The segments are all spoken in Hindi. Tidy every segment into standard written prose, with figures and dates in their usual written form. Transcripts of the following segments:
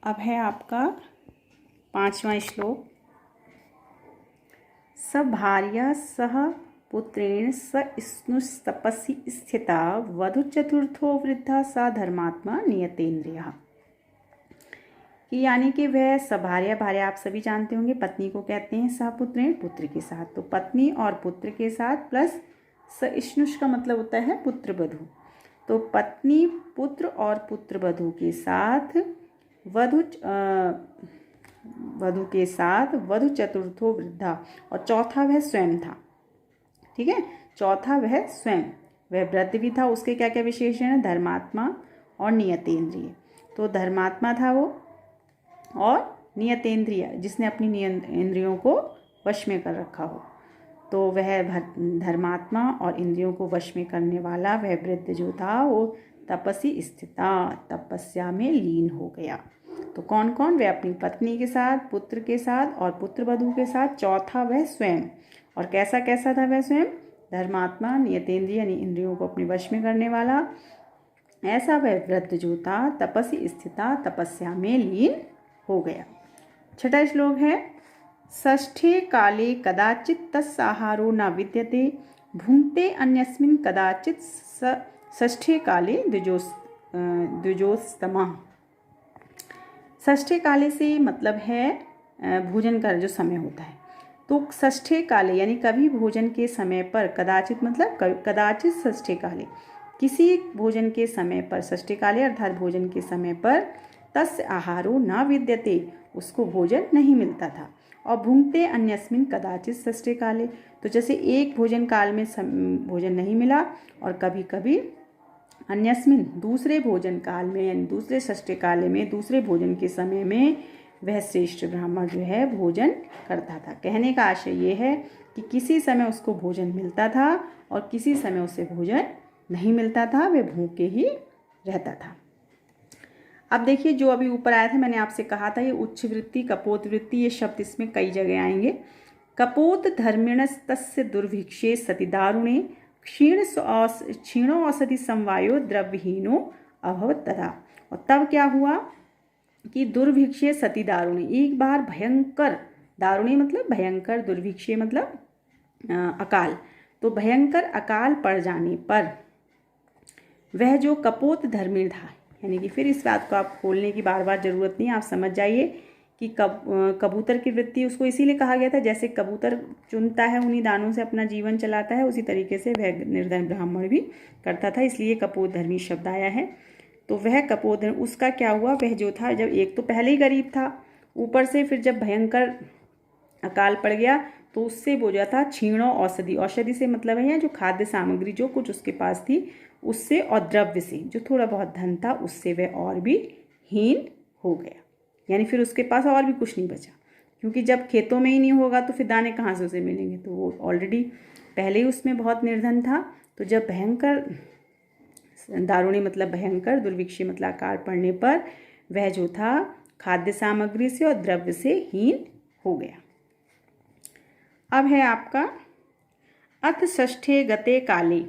अब है आपका 5वां श्लोक। स भार्या सह पुत्रेण स स्नुस्तपसि स्थिता वधु चतुर्थो वृद्धा सा धर्मात्मा नियतेन्द्रियः। कि यानी कि वह सभार्या, भार्या आप सभी जानते होंगे पत्नी को कहते हैं, सह पुत्रेण पुत्र के साथ, तो पत्नी और पुत्र के साथ प्लस सहिष्णुष का मतलब होता है पुत्र वधु, तो पत्नी पुत्र और पुत्र वधु के साथ वधु के साथ वधु चतुर्थो वृद्धा, और चौथा वह स्वयं था। ठीक है, चौथा वह स्वयं, वह वृद्ध भी था। उसके क्या क्या विशेषण है? धर्मात्मा और नियतेन्द्रिय। तो धर्मात्मा था वो, और नियतेन्द्रिय जिसने अपनी इंद्रियों को वश में कर रखा हो, तो वह धर्मात्मा और इंद्रियों को वश में करने वाला वह वृद्ध जो था वो तपसी स्थिता, तपस्या में लीन हो गया। तो कौन कौन? वह अपनी पत्नी के साथ, पुत्र के साथ और पुत्र वधु के साथ, चौथा वह स्वयं। और कैसा कैसा था वह स्वयं? धर्मात्मा, नियतेन्द्रिय यानी इंद्रियों को अपने वश में करने वाला, ऐसा वह वृद्ध जो था तपसी स्थिता, तपस्या में लीन हो गया। छठा श्लोक है, षष्ठे काले कदाचित् तस्साहारो न विद्यते भुङ्क्ते अन्यस्मिन् कदाचित् षष्ठे काले द्विजोस्तमः। षष्ठे काले से मतलब है भोजन का जो समय होता है, तो षष्ठे काले यानी कभी भोजन के समय पर, कदाचित मतलब कदाचित षष्ठे काले, किसी भोजन के समय पर, षष्ठे काले अर्थात भोजन के समय पर, तस्य आहारो न विद्यते उसको भोजन नहीं मिलता था, और भुङ्क्ते अन्यस्मिन् कदाचित् षष्ठे काले, तो जैसे एक भोजन काल में भोजन नहीं मिला, और कभी कभी अन्यस्मिन् दूसरे भोजन काल में यानी दूसरे षष्ठे काले में, दूसरे भोजन के समय में वह श्रेष्ठ ब्राह्मण जो है भोजन करता था। कहने का आशय ये है कि किसी समय उसको भोजन मिलता था और किसी समय उसे भोजन नहीं मिलता था, वह भूखे ही रहता था। अब देखिए जो अभी ऊपर आया था, मैंने आपसे कहा था ये उच्च वृत्ति, कपोत वृत्ति, ये शब्द इसमें कई जगह आएंगे। कपोत धर्मिणस्तस्य दुर्भिक्षे सति दारुणे क्षीणो औषधि समवायो द्रव्यहीनो अभवत् तथा। और तब क्या हुआ कि दुर्भिक्षे सति दारुणे, एक बार भयंकर, दारुणे मतलब भयंकर, दुर्भिक्षे मतलब अकाल, तो भयंकर अकाल पड़ जाने पर वह जो कपोत धर्मिण था, यानी कि फिर इस बात को आप खोलने की बार बार ज़रूरत नहीं, आप समझ जाइए कि कबूतर की वृत्ति उसको इसीलिए कहा गया था, जैसे कबूतर चुनता है उन्हीं दानों से अपना जीवन चलाता है, उसी तरीके से वह निर्धन ब्राह्मण भी करता था, इसलिए कपोत धर्मी शब्द आया है। तो वह कपोत धर्म, उसका क्या हुआ? वह जो था, जब एक तो पहले ही गरीब था, ऊपर से फिर जब भयंकर अकाल पड़ गया तो उससे वो जो था क्षीणो औषधि, औषधि से मतलब है जो खाद्य सामग्री जो कुछ उसके पास थी उससे, और द्रव्य से जो थोड़ा बहुत धन था उससे वह और भी हीन हो गया, यानी फिर उसके पास और भी कुछ नहीं बचा, क्योंकि जब खेतों में ही नहीं होगा तो फिर दाने कहाँ से उसे मिलेंगे, तो वो ऑलरेडी पहले ही उसमें बहुत निर्धन था। तो जब भयंकर दारुणी मतलब भयंकर, दुर्भिक्षी मतलब अकाल पड़ने पर वह जो था खाद्य सामग्री से और द्रव्य से हीन हो गया। अब है आपका अथ षष्ठे गते काले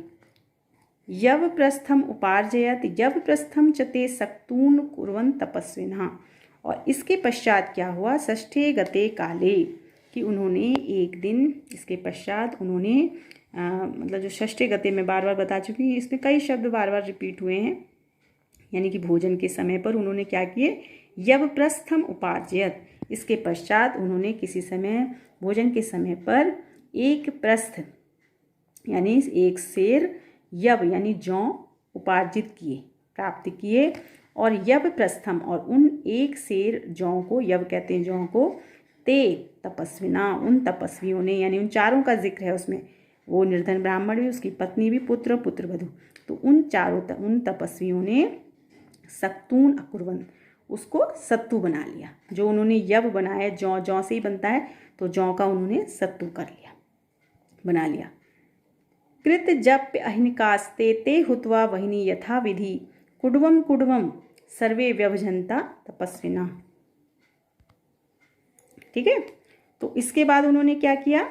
यव प्रस्थम उपार्जयत यव प्रस्थम चते सक्तून कुर्वन् तपस्विनः। और इसके पश्चात क्या हुआ? षष्ठे गते काले, कि उन्होंने एक दिन, इसके पश्चात उन्होंने मतलब जो षष्ठे गते में बार बार बता चुकी हूँ, इसमें कई शब्द बार बार रिपीट हुए हैं, यानी कि भोजन के समय पर उन्होंने क्या किए? यव प्रस्थम उपार्जयत, इसके पश्चात उन्होंने किसी समय भोजन के समय पर एक प्रस्थ यानी एक सेर, यव यानी जौ उपार्जित किए, प्राप्त किए, और यव प्रस्थम और उन एक सेर जौ को, यव कहते हैं जौ को, ते तपस्विना उन तपस्वियों ने, यानी उन चारों का जिक्र है उसमें, वो निर्धन ब्राह्मण भी, उसकी पत्नी भी, पुत्र पुत्र वधु, तो उन तपस्वियों ने सक्तून अकुर्वन, उसको सत्तू बना लिया। जो उन्होंने यव बनाया, जौ से ही बनता है, तो जौ का उन्होंने सत्तू कर लिया, बना लिया। कृत जप्य अहिनिकास्ते ते हुत्वा वहिनी यथा विधि कुड्वम कुड्वम सर्वे व्यभजनता तपस्विना। ठीक है, तो इसके बाद उन्होंने क्या किया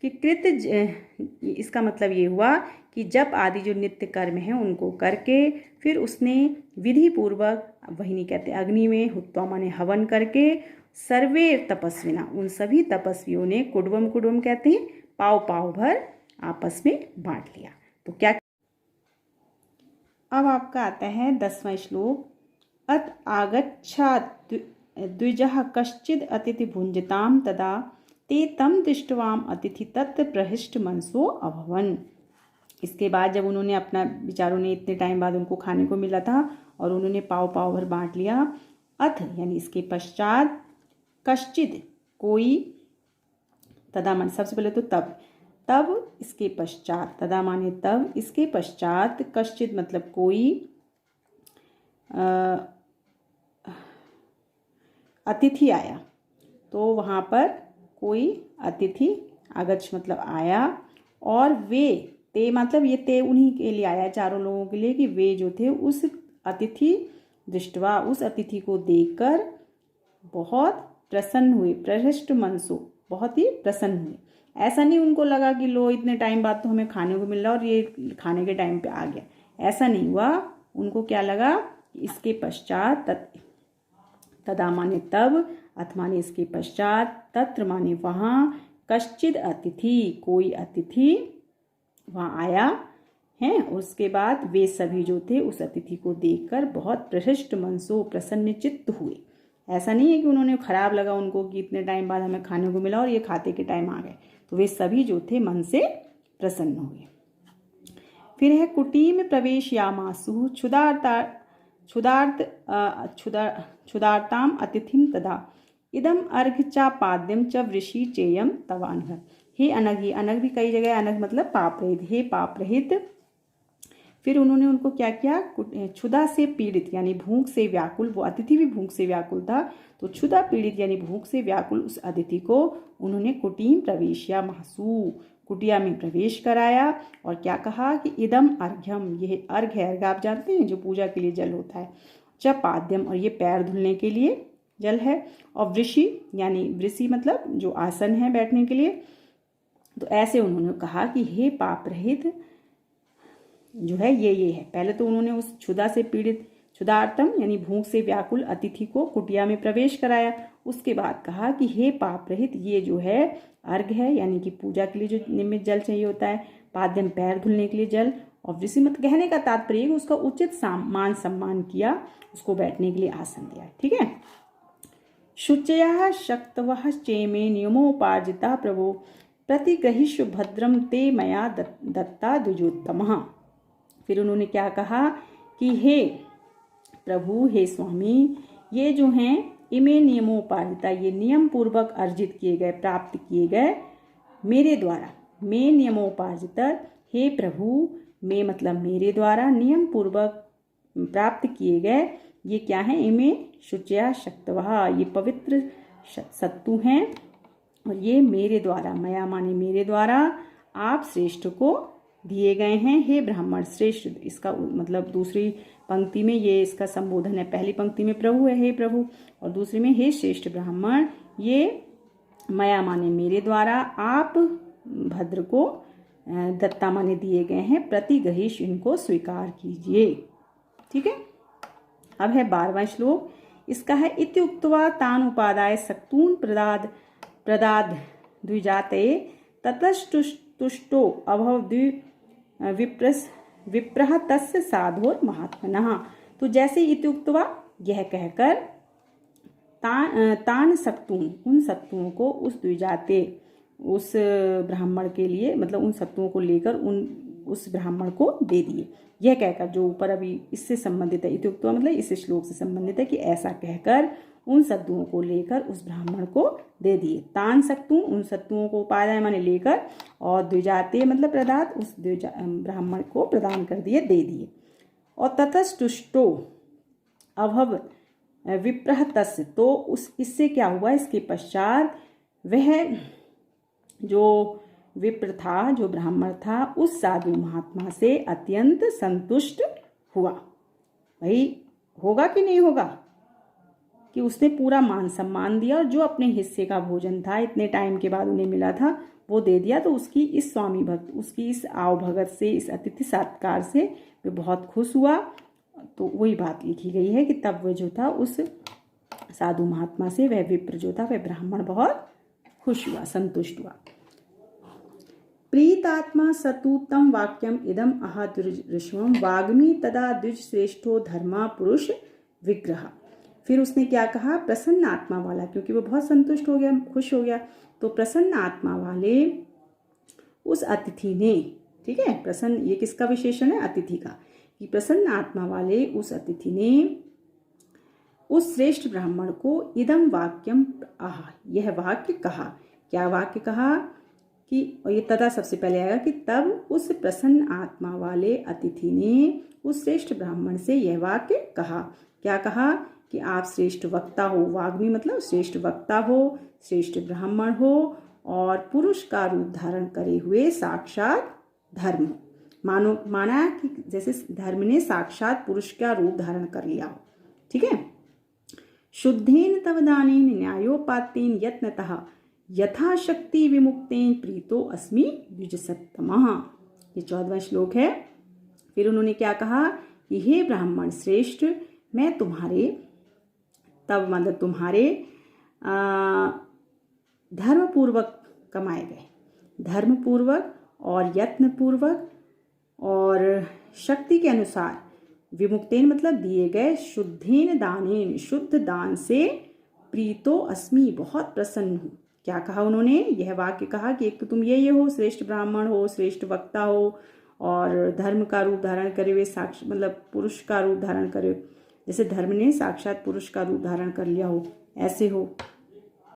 कि इसका मतलब ये हुआ कि जप आदि जो नित्य कर्म हैं उनको करके फिर उसने विधि पूर्वक, वही कहते हैं अग्नि में हुत्वा माने हवन करके, सर्वे तपस्विना उन सभी तपस्वियों ने कुडवम, कुडवम कहते हैं पाव पाव भर आपस में बांट लिया। तो क्या, अब आपका आता है 10वां श्लोक। अत आगच्छा द्विजः कश्चिद अतिथि भुंजताम तदा ते तम दृष्टवाम अतिथि तत्र प्रहिष्ट मनसो अभवन। इसके बाद जब उन्होंने अपना, विचारों ने इतने टाइम बाद उनको खाने को मिला था और उन्होंने पाव पाव भर बांट लिया। अथ यानी इसके पश्चात, कश्चिद कोई, तदा मान सबसे पहले तो तब इसके पश्चात, तदा माने तब, इसके पश्चात, कश्चिद मतलब कोई, अतिथि आया, तो वहाँ पर कोई अतिथि, आगच्छ मतलब आया, और वे, ते मतलब ये ते उन्हीं के लिए आया, चारों लोगों के लिए, कि वे जो थे उस अतिथि दृष्टवा, उस अतिथि को देखकर बहुत प्रसन्न हुए, प्रहृष्ट मनसो बहुत ही प्रसन्न हुए। ऐसा नहीं उनको लगा कि लो इतने टाइम बाद तो हमें खाने को मिल रहा और ये खाने के टाइम पे आ गया, ऐसा नहीं हुआ। उनको क्या लगा, इसके पश्चात, तदा माने तब, अथ माने इसके पश्चात, तत्र माने वहाँ, कश्चिद अतिथि कोई अतिथि वहाँ आया है। उसके बाद वे सभी जो थे उस अतिथि को देखकर बहुत प्रहृष्ट मनसो प्रसन्न चित्त हुए। ऐसा नहीं है कि उन्होंने खराब लगा उनको कि इतने टाइम बाद हमें खाने को मिला और ये खाते के टाइम आ गए, तो वे सभी जो थे मन से प्रसन्न हुए। फिर है कुटीम प्रवेश यामासु क्षुदार्ताम अतिथिम तदा इदम अर्घ चा पाद्यम च वृषि चेयम तवान्ह। हे अनग, ही अनग भी कई जगह, अनग मतलब पाप रहित, हे पाप रहित। फिर उन्होंने उनको क्या किया, क्षुधा से पीड़ित यानी भूख से व्याकुल, वो अतिथि भी भूख से व्याकुल था, तो क्षुधा पीड़ित यानी भूख से व्याकुल उस अतिथि को उन्होंने कुटीम प्रवेश या महसू, कुटिया में प्रवेश कराया, और क्या कहा कि इदम अर्घ्यम, यह अर्घ है, अर्घ आप जानते हैं जो पूजा के लिए जल होता है, च पाद्यम और ये पैर धुलने के लिए जल है, और वृषि यानी वृषि मतलब जो आसन है बैठने के लिए। तो ऐसे उन्होंने कहा कि हे पाप रहित जो है ये है। पहले तो उन्होंने उस क्षुधा से पीड़ित, क्षुधार्तम यानी भूख से व्याकुल अतिथि को कुटिया में प्रवेश कराया। उसके बाद कहा कि हे पाप रहित, ये जो है अर्घ है यानी कि पूजा के लिए जो निमित्त जल चाहिए होता है, पाद्यम पैर धुलने के लिए जल, और वृषिमत कहने का तात्पर्य उसका उचित मान सम्मान किया, उसको बैठने के लिए आसन दिया। ठीक है। शुचयः शक्तवः चेमे नियमोपार्जिता प्रभो प्रतिग्रहिष्य भद्रम ते मया दत्ता द्विजोत्तमः। फिर उन्होंने क्या कहा कि हे प्रभु, हे स्वामी, ये जो हैं इमे नियमोपार्जिता, ये नियम पूर्वक अर्जित किए गए, प्राप्त किए गए मेरे द्वारा, मैं नियमोपार्जित, हे प्रभु, मैं मतलब मेरे द्वारा नियम पूर्वक प्राप्त किए गए ये क्या है, इमे शुचया शक्तवः, ये पवित्र सत्तु हैं, और ये मेरे द्वारा, मया माने मेरे द्वारा, आप श्रेष्ठ को दिए गए हैं। हे ब्राह्मण श्रेष्ठ, इसका मतलब दूसरी पंक्ति में ये इसका संबोधन है, पहली पंक्ति में प्रभु है, हे प्रभु, और दूसरी में हे श्रेष्ठ ब्राह्मण, ये मया माने मेरे द्वारा, आप भद्र को दत्ता माने दिए गए हैं, प्रतिग्रहिष इनको स्वीकार कीजिए। ठीक है। अब है 12वां श्लोक, इसका है इति उक्त्वा तान उपादाय सक्तून प्रदाद द्विजाते ततस्तुष्टो अभव विप्रह तस्य साधोर महात्मनः। तो जैसे इति उक्त्वा यह कहकर तान सक्तून, उन सत्तुओं को उस द्विजाते, उस ब्राह्मण के लिए, मतलब उन सत्तुओं को लेकर उस ब्राह्मण को दे दिए। यह कहकर, जो ऊपर अभी इससे संबंधित है, इति उक्त्वा मतलब इस श्लोक से संबंधित है कि ऐसा कहकर उन सत्तुओं को लेकर उस ब्राह्मण को दे दिए। तान सक्तू, उन सत्तुओं को उपादाय माने लेकर, और द्विजाते मतलब प्रदात, उस ब्राह्मण को प्रदान कर दिए, दे दिए। और ततस्तुष्टो अभव विप्रह तस्य, तो उस इससे क्या हुआ, इसके पश्चात वह जो विप्र था, जो ब्राह्मण था, उस साधु महात्मा से अत्यंत संतुष्ट हुआ। भाई होगा कि नहीं होगा कि उसने पूरा मान सम्मान दिया, और जो अपने हिस्से का भोजन था इतने टाइम के बाद उन्हें मिला था वो दे दिया, तो उसकी इस स्वामी भक्त, उसकी इस आवभगत से, इस अतिथि सत्कार से वे बहुत खुश हुआ। तो वही बात लिखी गई है कि तब वह जो था उस साधु महात्मा से, वह विप्र जो था, वह ब्राह्मण बहुत खुश हुआ, संतुष्ट हुआ। प्रीतात्मा सतु तम वाक्यम इदम आह द्विजऋषवम वाग्मी तदा द्विज श्रेष्ठो धर्मा पुरुष विग्रह। फिर उसने क्या कहा, प्रसन्न आत्मा वाला, क्योंकि वो बहुत संतुष्ट हो गया, खुश हो गया, तो प्रसन्न आत्मा वाले उस अतिथि ने, ठीक है, प्रसन्न, ये किसका विशेषण है, अतिथि का, कि प्रसन्न आत्मा वाले उस अतिथि ने उस श्रेष्ठ ब्राह्मण को इदम वाक्यम आह, यह वाक्य कहा। क्या वाक्य कहा कि, और ये तथा सबसे पहले आएगा कि तब उस प्रसन्न आत्मा वाले अतिथि ने उस श्रेष्ठ ब्राह्मण से यह वाक्य कहा। क्या कहा कि आप श्रेष्ठ वक्ता हो, वाग्मी मतलब श्रेष्ठ वक्ता हो, श्रेष्ठ ब्राह्मण हो, और पुरुष का रूप धारण करे हुए साक्षात धर्म हो। माना कि जैसे धर्म ने साक्षात पुरुष का रूप धारण कर लिया हो, ठीक है। शुद्धेन तव दानेन न्यायोपात्तेन यत्नतः यथाशक्ति विमुक्तेन प्रीतो अस्मि द्विजसत्तमः। ये 14वां श्लोक है। फिर उन्होंने क्या कहा कि हे ब्राह्मण श्रेष्ठ, मैं तुम्हारे, तब मतलब तुम्हारे धर्मपूर्वक कमाए गए, धर्मपूर्वक और यत्नपूर्वक और शक्ति के अनुसार, विमुक्तेन मतलब दिए गए, शुद्धेन दानेन शुद्ध दान से, प्रीतो अस्मि बहुत प्रसन्न हूँ। क्या कहा उन्होंने, यह वाक्य कहा कि एक तो तुम ये हो, श्रेष्ठ ब्राह्मण हो, श्रेष्ठ वक्ता हो, और धर्म का रूप धारण करे हुए साक्ष मतलब पुरुष का रूप धारण करे, जैसे धर्म ने साक्षात पुरुष का रूप धारण कर लिया हो, ऐसे हो।